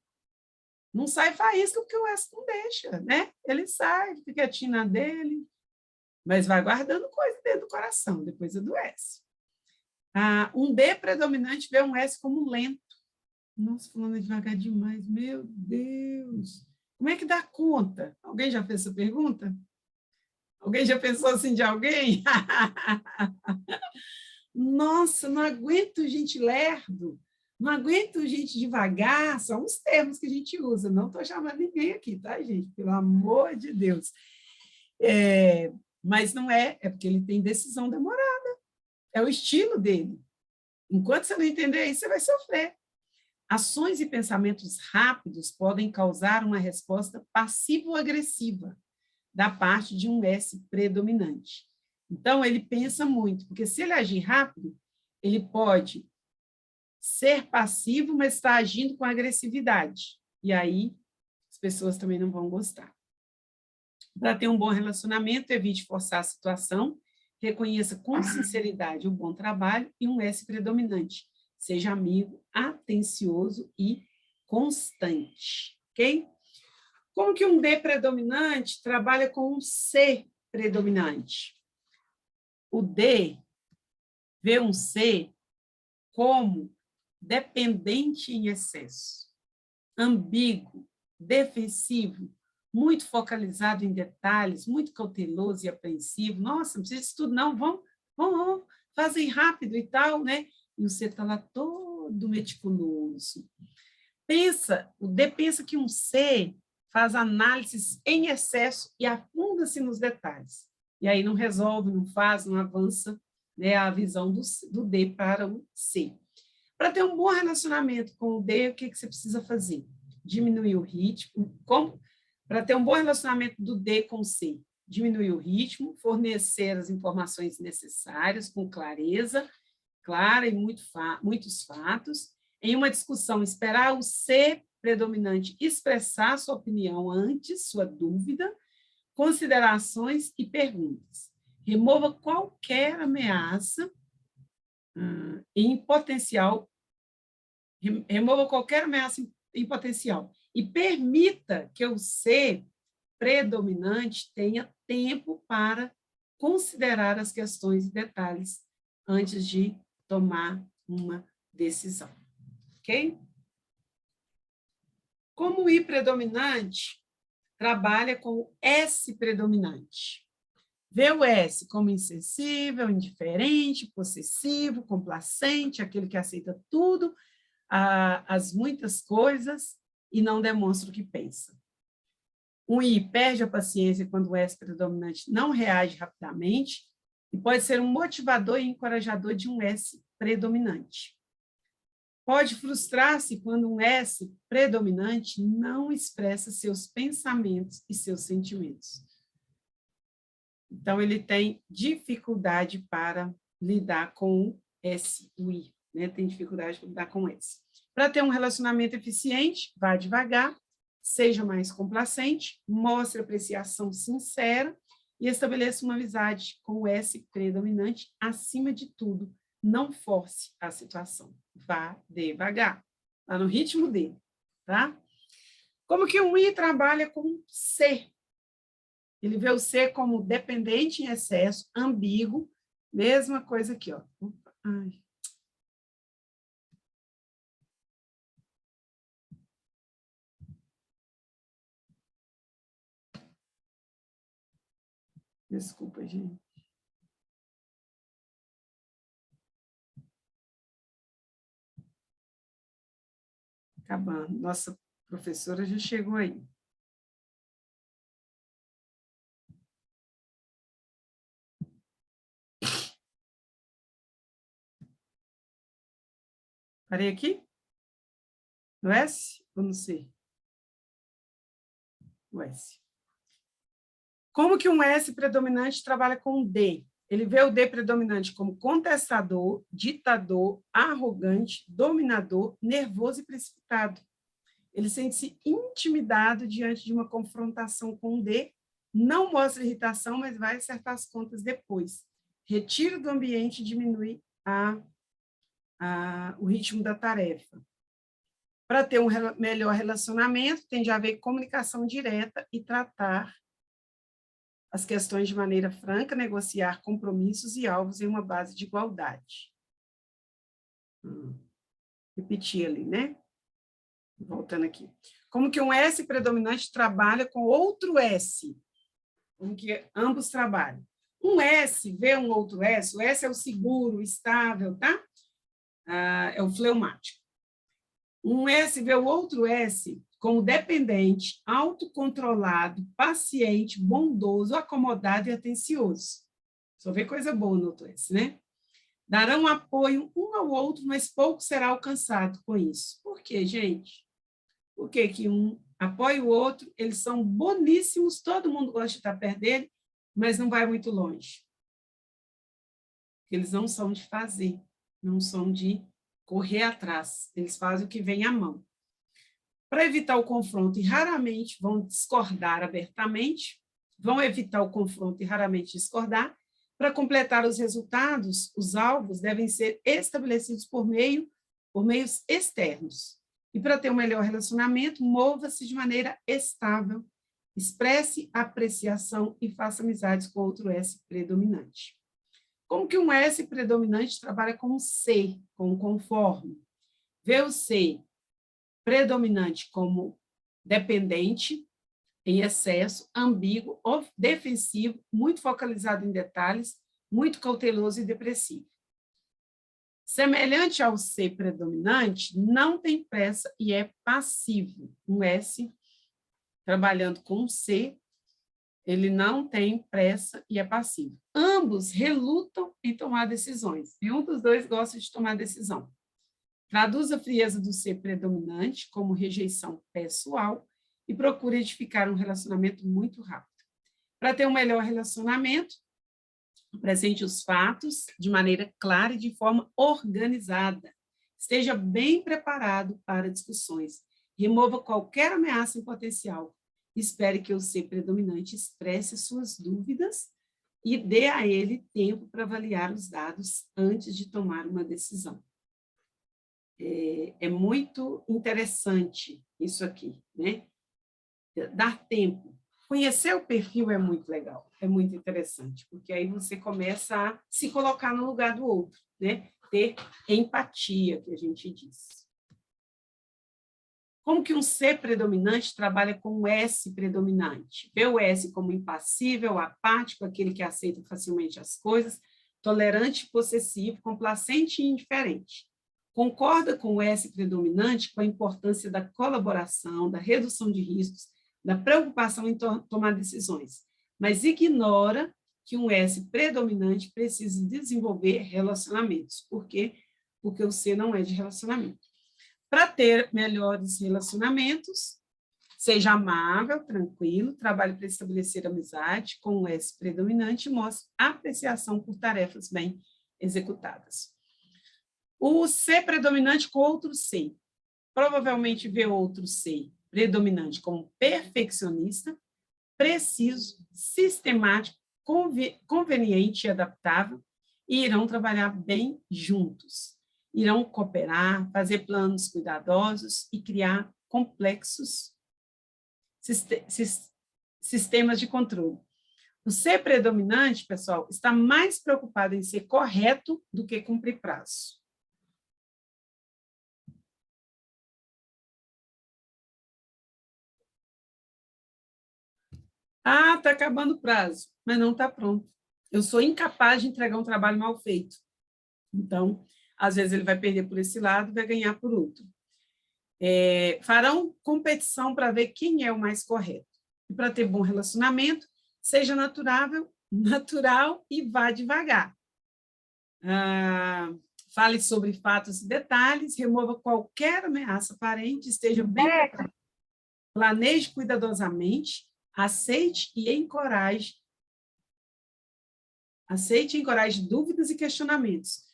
Não sai faísca porque o S não deixa, né? Ele sai, fica quietinho na dele, mas vai guardando coisa dentro do coração, depois é do S. Um D predominante vê um S como lento. Nossa, falando devagar demais, meu Deus. Como é que dá conta? Alguém já fez essa pergunta? Alguém já pensou assim de alguém? Nossa, não aguento gente lerdo, não aguento gente devagar, são os termos que a gente usa, não estou chamando ninguém aqui, tá, gente? Pelo amor de Deus. Mas não é porque ele tem decisão demorada, é o estilo dele. Enquanto você não entender isso, você vai sofrer. Ações e pensamentos rápidos podem causar uma resposta passivo-agressiva da parte de um S predominante. Então, ele pensa muito, porque se ele agir rápido, ele pode ser passivo, mas está agindo com agressividade. E aí, as pessoas também não vão gostar. Para ter um bom relacionamento, evite forçar a situação, reconheça com sinceridade o bom trabalho e um S predominante. Seja amigo, atencioso e constante, ok? Como que um D predominante trabalha com um C predominante? O D vê um C como dependente em excesso, ambíguo, defensivo, muito focalizado em detalhes, muito cauteloso e apreensivo. Nossa, não precisa disso tudo, não, vamos, fazem rápido e tal, né? E o C está lá todo meticuloso. O D pensa que um C faz análises em excesso e afunda-se nos detalhes. E aí não resolve, não faz, não avança, né, a visão do D para o C. Para ter um bom relacionamento com o D, o que você precisa fazer? Diminuir o ritmo. Para ter um bom relacionamento do D com o C, diminuir o ritmo, fornecer as informações necessárias com clareza, clara e muitos fatos. Em uma discussão, esperar o C predominante expressar sua opinião antes, sua dúvida, considerações e perguntas. Remova qualquer ameaça em potencial, e permita que o C predominante tenha tempo para considerar as questões e detalhes antes de tomar uma decisão. Ok? Como o I predominante trabalha com o S predominante. Vê o S como insensível, indiferente, possessivo, complacente, aquele que aceita tudo, as muitas coisas e não demonstra o que pensa. O I perde a paciência quando o S predominante não reage rapidamente e pode ser um motivador e encorajador de um S predominante. Pode frustrar-se quando um S predominante não expressa seus pensamentos e seus sentimentos. Então, ele tem dificuldade para lidar com o S, o I, né? Tem dificuldade para lidar com o S. Para ter um relacionamento eficiente, vá devagar, seja mais complacente, mostre apreciação sincera e estabeleça uma amizade com o S predominante. Acima de tudo, não force a situação. Vá devagar, vá no ritmo dele, tá? Como que um I trabalha com C? Ele vê o C como dependente em excesso, ambíguo, mesma coisa aqui, ó. Opa, ai. Desculpa, gente. Acabando. Nossa professora já chegou aí. Parei aqui? No S ou no C? No S. Como que um S predominante trabalha com um D? Ele vê o D predominante como contestador, ditador, arrogante, dominador, nervoso e precipitado. Ele sente-se intimidado diante de uma confrontação com o D, não mostra irritação, mas vai acertar as contas depois. Retira do ambiente e diminui o ritmo da tarefa. Para ter um melhor relacionamento, tem de haver comunicação direta e tratar as questões de maneira franca, negociar compromissos e alvos em uma base de igualdade. Repetir ali, né? Voltando aqui. Como que um S predominante trabalha com outro S? Como que ambos trabalham? Um S vê um outro S, o S é o seguro, o estável, tá? É o fleumático. Um S vê o outro S como dependente, autocontrolado, paciente, bondoso, acomodado e atencioso. Só vê coisa boa no outro S, né? Darão apoio um ao outro, mas pouco será alcançado com isso. Por quê, gente? Porque que um apoia o outro, eles são boníssimos, todo mundo gosta de estar perto dele, mas não vai muito longe. Eles não são de fazer, não são de correr atrás, eles fazem o que vem à mão. Para evitar o confronto, e raramente vão discordar abertamente, vão evitar o confronto e raramente discordar, para completar os resultados, os alvos devem ser estabelecidos por meios externos. E para ter um melhor relacionamento, mova-se de maneira estável, expresse apreciação e faça amizades com outro S predominante. Como que um S predominante trabalha com um C, com um conforme? Vê o C predominante como dependente, em excesso, ambíguo, defensivo, muito focalizado em detalhes, muito cauteloso e depressivo. Semelhante ao C predominante, não tem pressa e é passivo. Um S, trabalhando com um C, ele não tem pressa e é passivo. Ambos relutam em tomar decisões, e um dos dois gosta de tomar decisão. Traduz a frieza do ser predominante como rejeição pessoal e procura edificar um relacionamento muito rápido. Para ter um melhor relacionamento, apresente os fatos de maneira clara e de forma organizada. Esteja bem preparado para discussões. Remova qualquer ameaça em potencial. Espere que o ser predominante expresse suas dúvidas e dê a ele tempo para avaliar os dados antes de tomar uma decisão. É muito interessante isso aqui, né? Dar tempo. Conhecer o perfil é muito legal, é muito interessante, porque aí você começa a se colocar no lugar do outro, né? Ter empatia, que a gente diz. Como que um C predominante trabalha com um S predominante? Vê o S como impassível, apático, aquele que aceita facilmente as coisas, tolerante, possessivo, complacente e indiferente. Concorda com o S predominante com a importância da colaboração, da redução de riscos, da preocupação em tomar decisões, mas ignora que um S predominante precisa desenvolver relacionamentos. Por quê? Porque o C não é de relacionamento. Para ter melhores relacionamentos, seja amável, tranquilo, trabalhe para estabelecer amizade com o S predominante e mostre apreciação por tarefas bem executadas. O C predominante com outro C. Provavelmente vê outro C predominante como perfeccionista, preciso, sistemático, conveniente e adaptável, e irão trabalhar bem juntos. Irão cooperar, fazer planos cuidadosos e criar complexos sistemas de controle. O ser predominante, pessoal, está mais preocupado em ser correto do que cumprir prazo. Ah, está acabando o prazo, mas não está pronto. Eu sou incapaz de entregar um trabalho mal feito. Então, às vezes ele vai perder por esse lado e vai ganhar por outro. Farão competição para ver quem é o mais correto. E para ter bom relacionamento, seja natural e vá devagar. Fale sobre fatos e detalhes, remova qualquer ameaça aparente, esteja bem preparado. Planeje cuidadosamente, aceite e encoraje dúvidas e questionamentos.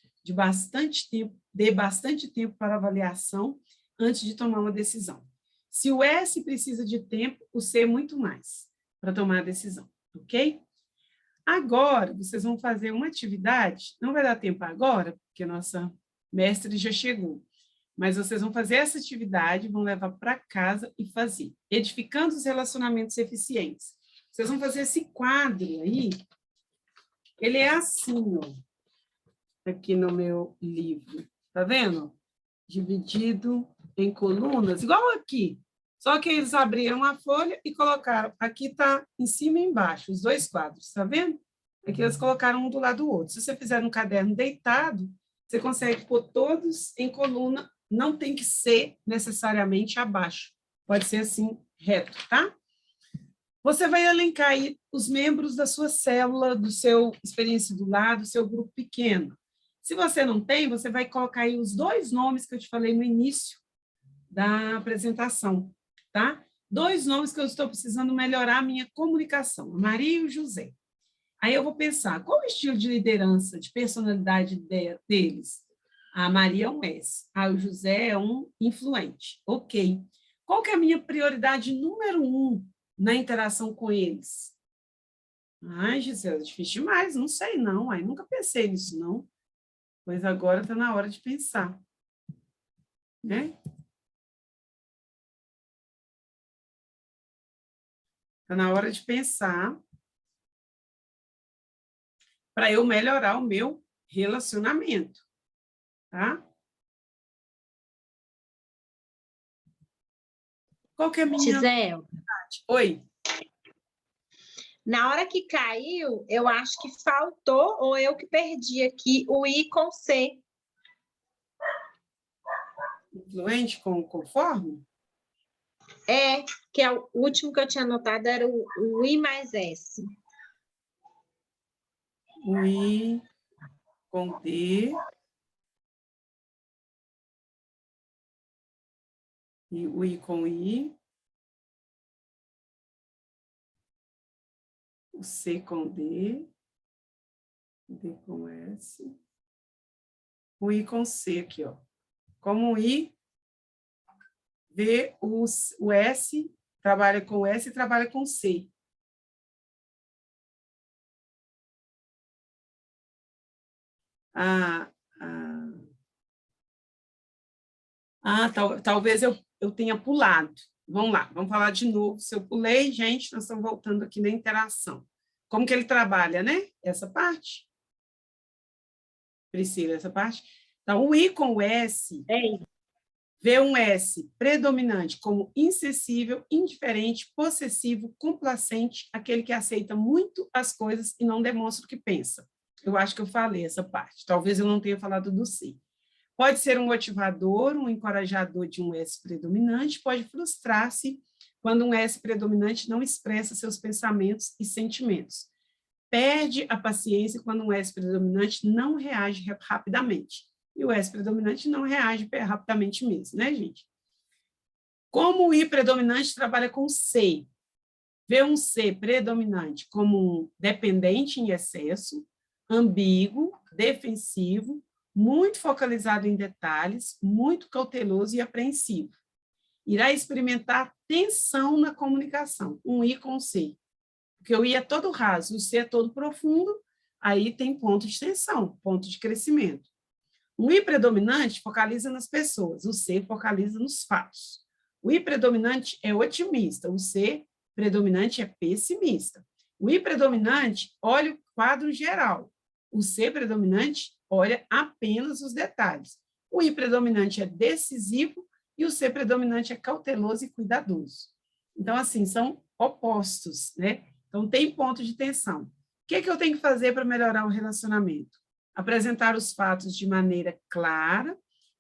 Dê bastante tempo para avaliação antes de tomar uma decisão. Se o S precisa de tempo, o C muito mais para tomar a decisão, ok? Agora, vocês vão fazer uma atividade, não vai dar tempo agora, porque a nossa mestre já chegou, mas vocês vão fazer essa atividade, vão levar para casa e fazer, edificando os relacionamentos eficientes. Vocês vão fazer esse quadro aí, ele é assim, ó, aqui no meu livro, tá vendo? Dividido em colunas, igual aqui, só que eles abriram a folha e colocaram, aqui está em cima e embaixo, os dois quadros, tá vendo? Aqui eles colocaram um do lado do outro. Se você fizer no caderno deitado, você consegue pôr todos em coluna, não tem que ser necessariamente abaixo, pode ser assim, reto, tá? Você vai elencar aí os membros da sua célula, do seu experiência do lado, do seu grupo pequeno. Se você não tem, você vai colocar aí os dois nomes que eu te falei no início da apresentação, tá? 2 nomes que eu estou precisando melhorar a minha comunicação, a Maria e o José. Aí eu vou pensar, qual é o estilo de liderança, de personalidade deles? A Maria é um S, o José é um influente. Ok. Qual que é a minha prioridade número 1 na interação com eles? Ai, Gisela, é difícil demais, não sei não, aí nunca pensei nisso não. Pois agora está na hora de pensar, né? Está na hora de pensar para eu melhorar o meu relacionamento, tá? Qual que é a minha... Gisele, Oi. Na hora que caiu, eu acho que faltou, ou eu que perdi aqui, o I com C. Influente com conforme? É, que é o último que eu tinha anotado era o I mais S. O I com D. E o I com I. O C com D. D com S. O I com C aqui, ó. Como o I, vê o S, trabalha com S e trabalha com C. Talvez eu tenha pulado. Vamos lá, vamos falar de novo. Se eu pulei, gente, nós estamos voltando aqui na interação. Como que ele trabalha, né? Essa parte. Priscila, essa parte. Então, o I com o S, vê um S predominante como insensível, indiferente, possessivo, complacente, aquele que aceita muito as coisas e não demonstra o que pensa. Eu acho que eu falei essa parte. Talvez eu não tenha falado do C. Pode ser um motivador, um encorajador de um S predominante, pode frustrar-se quando um S predominante não expressa seus pensamentos e sentimentos. Perde a paciência quando um S predominante não reage rapidamente. E o S predominante não reage rapidamente mesmo, né, gente? Como o I predominante trabalha com C, vê um C predominante como um dependente em excesso, ambíguo, defensivo, muito focalizado em detalhes, muito cauteloso e apreensivo. Irá experimentar tensão na comunicação, um I com C. Porque o I é todo raso, o C é todo profundo, aí tem ponto de tensão, ponto de crescimento. O I predominante focaliza nas pessoas, o C focaliza nos fatos. O I predominante é otimista, o C predominante é pessimista. O I predominante olha o quadro geral, o C predominante olha apenas os detalhes. O I predominante é decisivo e o C predominante é cauteloso e cuidadoso. Então, assim, são opostos, né? Então, tem ponto de tensão. O que eu tenho que fazer para melhorar o relacionamento? Apresentar os fatos de maneira clara,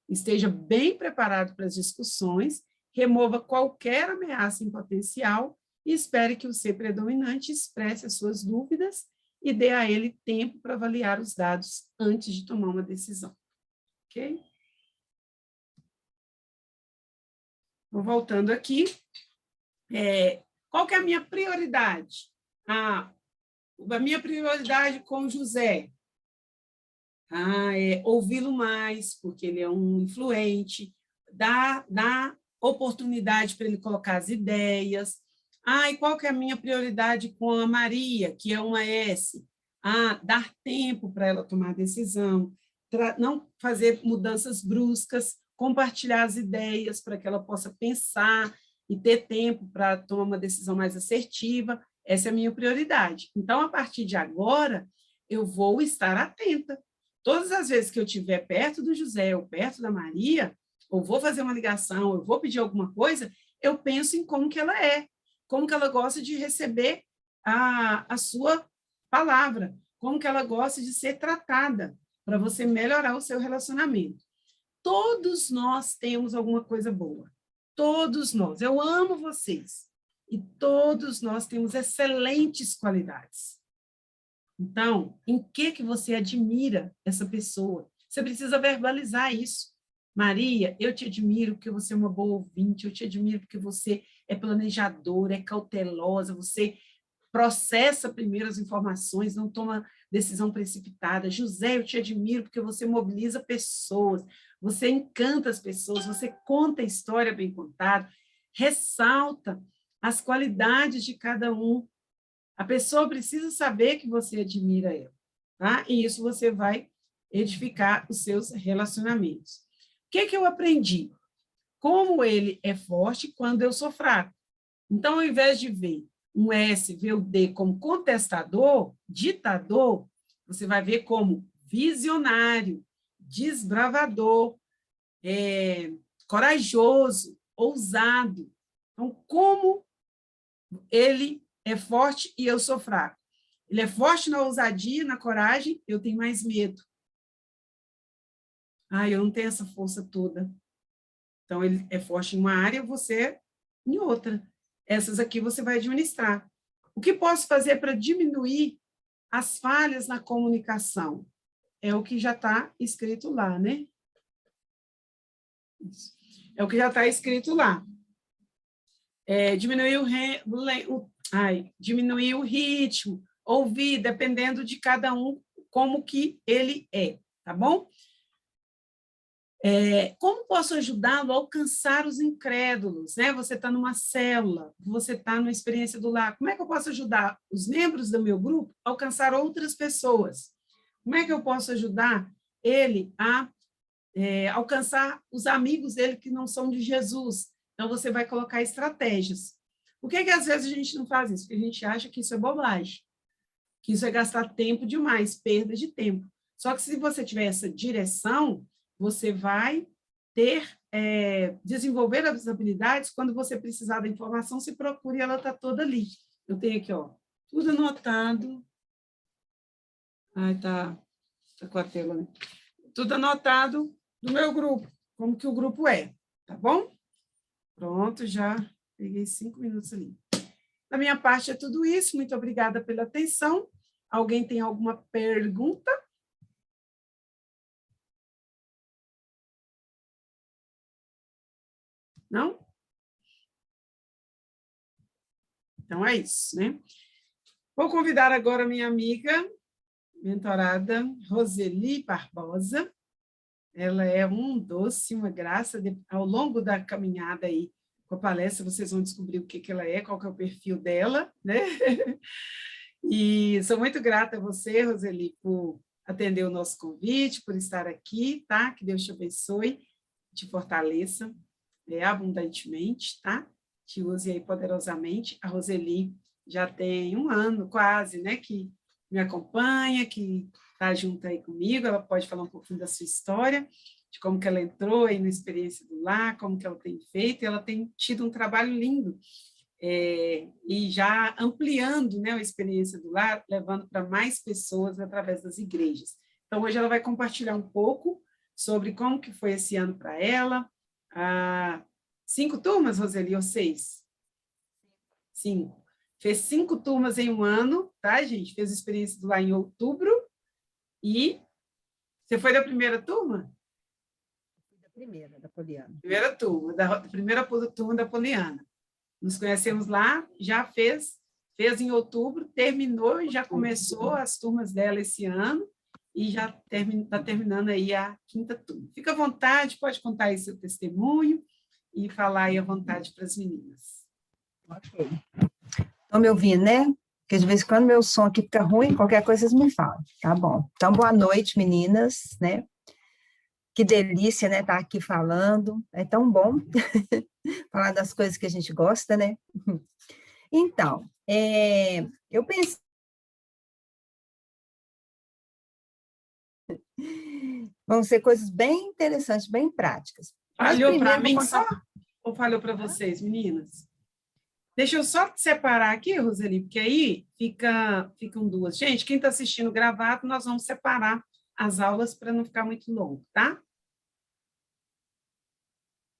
esteja bem preparado para as discussões, remova qualquer ameaça em potencial e espere que o C predominante expresse as suas dúvidas e dê a ele tempo para avaliar os dados antes de tomar uma decisão. Ok? Então, voltando aqui, qual que é a minha prioridade? A minha prioridade com o José é ouvi-lo mais, porque ele é um influente, dá oportunidade para ele colocar as ideias. E qual que é a minha prioridade com a Maria, que é uma S? Dar tempo para ela tomar a decisão, não fazer mudanças bruscas, compartilhar as ideias para que ela possa pensar e ter tempo para tomar uma decisão mais assertiva. Essa é a minha prioridade. Então, a partir de agora, eu vou estar atenta. Todas as vezes que eu estiver perto do José ou perto da Maria, ou vou fazer uma ligação, ou vou pedir alguma coisa, eu penso em como que ela é, como que ela gosta de receber a sua palavra, como que ela gosta de ser tratada, para você melhorar o seu relacionamento. Todos nós temos alguma coisa boa. Todos nós. Eu amo vocês. E todos nós temos excelentes qualidades. Então, em que você admira essa pessoa? Você precisa verbalizar isso. Maria, eu te admiro porque você é uma boa ouvinte, eu te admiro porque você é planejadora, é cautelosa, você processa primeiro as informações, não toma decisão precipitada. José, eu te admiro porque você mobiliza pessoas, você encanta as pessoas, você conta a história bem contada, ressalta as qualidades de cada um. A pessoa precisa saber que você admira ela, tá? E isso você vai edificar os seus relacionamentos. O que eu aprendi? Como ele é forte quando eu sou fraco. Então, ao invés de ver um S, ver o D como contestador, ditador, você vai ver como visionário, desbravador, corajoso, ousado. Então, como ele é forte e eu sou fraco. Ele é forte na ousadia, na coragem, eu tenho mais medo. Eu não tenho essa força toda. Então, ele é forte em uma área, você em outra. Essas aqui você vai administrar. O que posso fazer para diminuir as falhas na comunicação? É o que já está escrito lá, né? É o que já está escrito lá. Diminuir o ritmo, ouvir, dependendo de cada um, como que ele é, tá bom? Como posso ajudá-lo a alcançar os incrédulos? Né? Você está numa célula, você está numa experiência do lar. Como é que eu posso ajudar os membros do meu grupo a alcançar outras pessoas? Como é que eu posso ajudar ele a alcançar os amigos dele que não são de Jesus? Então, você vai colocar estratégias. Por que às vezes a gente não faz isso? Porque a gente acha que isso é bobagem, que isso é gastar tempo demais, perda de tempo. Só que se você tiver essa direção, você vai desenvolver as habilidades, quando você precisar da informação, se procure, ela está toda ali. Eu tenho aqui, ó, tudo anotado. Tá com a tela, né? Tudo anotado do meu grupo, como que o grupo é, tá bom? Pronto, já peguei 5 minutos ali. Da minha parte é tudo isso, muito obrigada pela atenção. Alguém tem alguma pergunta? Não? Então, é isso, né? Vou convidar agora a minha amiga, mentorada, Roseli Barbosa. Ela é um doce, uma graça. Ao longo da caminhada aí, com a palestra, vocês vão descobrir o que ela é, qual que é o perfil dela, né? E sou muito grata a você, Roseli, por atender o nosso convite, por estar aqui, tá? Que Deus te abençoe, te fortaleça abundantemente, tá? Te use aí poderosamente. A Roseli já tem 1 ano quase, né, que me acompanha, que está junto aí comigo. Ela pode falar um pouquinho da sua história, de como que ela entrou aí na experiência do lar, como que ela tem feito, e ela tem tido um trabalho lindo, e já ampliando, né, a experiência do lar, levando para mais pessoas através das igrejas. Então, hoje ela vai compartilhar um pouco sobre como que foi esse ano para ela. 5 turmas, Roseli, ou 6? 5. Fez 5 turmas em 1 ano, tá, gente? Fez a experiência do lar em outubro. E você foi da primeira turma? Da primeira, da Poliana. Primeira turma, da primeira turma da Poliana. Nos conhecemos lá, já fez em outubro, terminou e já começou as turmas dela esse ano, e já está terminando aí a 5ª turma. Fica à vontade, pode contar aí seu testemunho e falar aí à vontade para as meninas. Ok. Estão me ouvindo, né? Porque de vez em quando meu som aqui fica ruim, qualquer coisa vocês me falam, tá bom? Então, boa noite, meninas, né? Que delícia, né, estar aqui falando, é tão bom falar das coisas que a gente gosta, né? Então, eu pensei... Vão ser coisas bem interessantes, bem práticas. Falhou para mim só? Ou falhou para vocês, meninas? Deixa eu só separar aqui, Roseli, porque aí ficam 2. Gente, quem está assistindo gravado, nós vamos separar as aulas para não ficar muito longo, tá?